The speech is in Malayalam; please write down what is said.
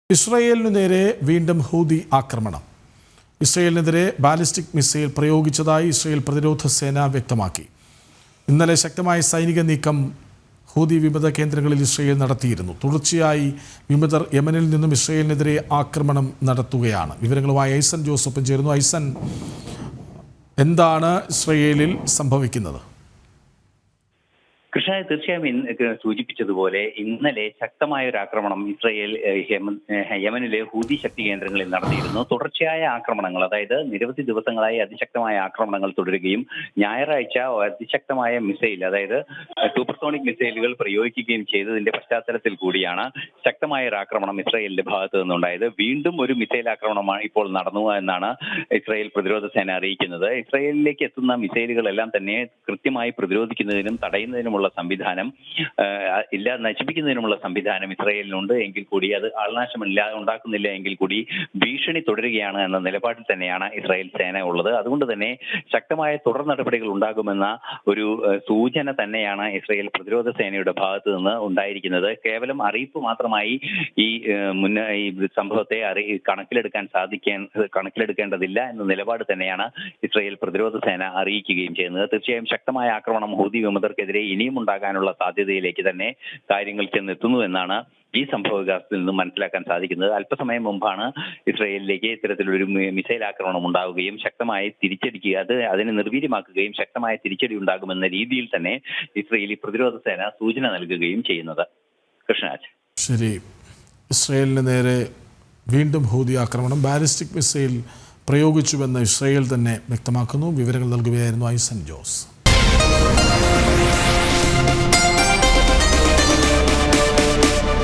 ഇസ്രായേലിനു നേരെ വീണ്ടും ഹൂതി ആക്രമണം. ഇസ്രായേലിനെതിരെ ബാലിസ്റ്റിക് മിസൈൽ പ്രയോഗിച്ചതായി ഇസ്രായേൽ പ്രതിരോധ സേന വ്യക്തമാക്കി. ഇന്നലെ ശക്തമായ സൈനിക നീക്കം ഹൂതി വിമത കേന്ദ്രങ്ങളിൽ ഇസ്രായേൽ നടത്തിയിരുന്നു. തുടർച്ചയായി വിമതർ യമനിൽ നിന്നും ഇസ്രായേലിനെതിരെ ആക്രമണം നടത്തുകയാണ്. വിവരങ്ങളുമായി ഐസൻ ജോസഫും ചേരുന്നു. ഐസൻ, എന്താണ് ഇസ്രായേലിൽ സംഭവിക്കുന്നത്? കൃഷ്ണ, തീർച്ചയായും സൂചിപ്പിച്ചതുപോലെ ഇന്നലെ ശക്തമായ ഒരു ആക്രമണം ഇസ്രായേൽ യമനിലെ ഹൂതി ശക്തി കേന്ദ്രങ്ങളിൽ നടത്തിയിരുന്നു. തുടർച്ചയായ ആക്രമണങ്ങൾ, അതായത് നിരവധി ദിവസങ്ങളായി അതിശക്തമായ ആക്രമണങ്ങൾ തുടരുകയും ഞായറാഴ്ച അതിശക്തമായ മിസൈൽ, അതായത് സൂപ്പർസോണിക് മിസൈലുകൾ പ്രയോഗിക്കുകയും ചെയ്തതിന്റെ പശ്ചാത്തലത്തിൽ കൂടിയാണ് ശക്തമായ ഒരു ആക്രമണം ഇസ്രായേലിന്റെ ഭാഗത്തു നിന്നുണ്ടായത്. വീണ്ടും ഒരു മിസൈൽ ആക്രമണമാണ് ഇപ്പോൾ നടന്നു എന്നാണ് ഇസ്രായേൽ പ്രതിരോധ സേന അറിയിക്കുന്നത്. ഇസ്രായേലിലേക്ക് എത്തുന്ന മിസൈലുകളെല്ലാം തന്നെ കൃത്യമായി പ്രതിരോധിക്കുന്നതിനും തടയുന്നതിനുമുള്ള സംവിധാനം നശിപ്പിക്കുന്നതിനുമുള്ള സംവിധാനം ഇസ്രായേലിനുണ്ട് എങ്കിൽ കൂടി അത് ഉണ്ടാക്കുന്നില്ല എങ്കിൽ കൂടി ഭീഷണി തുടരുകയാണ് എന്ന നിലപാടിൽ തന്നെയാണ് ഇസ്രായേൽ സേന ഉള്ളത്. അതുകൊണ്ട് തന്നെ ശക്തമായ തുടർ നടപടികൾ ഉണ്ടാകുമെന്ന ഒരു സൂചന തന്നെയാണ് ഇസ്രായേൽ പ്രതിരോധ സേനയുടെ ഭാഗത്ത് നിന്ന് ഉണ്ടായിരിക്കുന്നത്. കേവലം അറിയിപ്പ് മാത്രമായി ഈ സംഭവത്തെ കണക്കിലെടുക്കേണ്ടതില്ല എന്ന നിലപാട് തന്നെയാണ് ഇസ്രായേൽ പ്രതിരോധ സേന അറിയിക്കുകയും ചെയ്യുന്നത്. തീർച്ചയായും ശക്തമായ ആക്രമണം ഹൂതി വിമതർക്കെതിരെ ഇനിയും ഉണ്ടാകാനുള്ള സാധ്യതയിലേക്ക് തന്നെ കാര്യങ്ങൾ ചെന്നെത്തുന്നു എന്നാണ് ഈ സംഭവവികാസത്തിൽ നിന്നും മനസ്സിലാക്കാൻ സാധിക്കുന്നത്. അല്പസമയം മുമ്പാണ് ഇസ്രായേലിലേക്ക് ഇത്തരത്തിലൊരു മിസൈൽ ആക്രമണം ഉണ്ടാവുകയും ശക്തമായി തിരിച്ചടിക്കുക, അതിനെ നിർവീര്യമാക്കുകയും ശക്തമായ തിരിച്ചടി ഉണ്ടാകുമെന്ന രീതിയിൽ തന്നെ ഇസ്രായേലി പ്രതിരോധ സേന സൂചന നൽകുകയും ചെയ്യുന്നത്. കൃഷ്ണരാജ്, ശരി. ഇസ്രായേലിന് നേരെ വീണ്ടും ഹൂതി ആക്രമണം, ബാലിസ്റ്റിക് മിസൈൽ പ്രയോഗിച്ചുവെന്ന് ഇസ്രായേൽ തന്നെ വ്യക്തമാക്കുന്നു. വിവരങ്ങൾ നൽകുകയായിരുന്നു ഐസൻ ജോസ്.